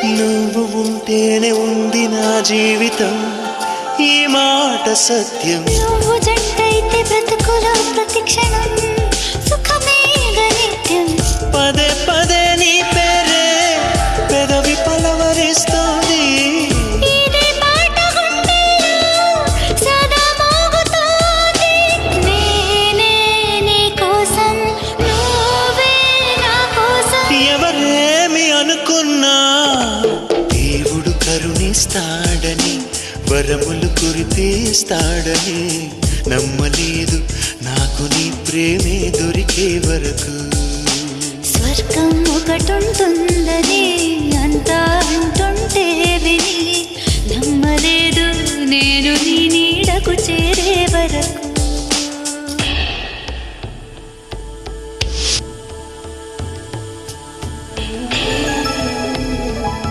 నువ్వు ఉంటేనే ఉంది నా జీవితం, ఈ మాట సత్యం. నువ్వు జంటైతే బ్రతుకులో ప్రతిక్షణం సుఖమే నిత్యం. పదే పదే నీ పేరే పెదవి పలవరిస్తోంది. ఇదే పాట గుండెల్లో సదా మోగుతోంది. నేనే నీ కోసం, నువ్వే నా కోసం. ఎవరేమి అనుకున్నా దేవుడు కరుణిస్తాడని, వరములు కురిపిస్తాడని నమ్మలేదు నాకు నీ ప్రేమే దొరికే వరకు. స్వర్గం ఒకటుంటుందని అంతా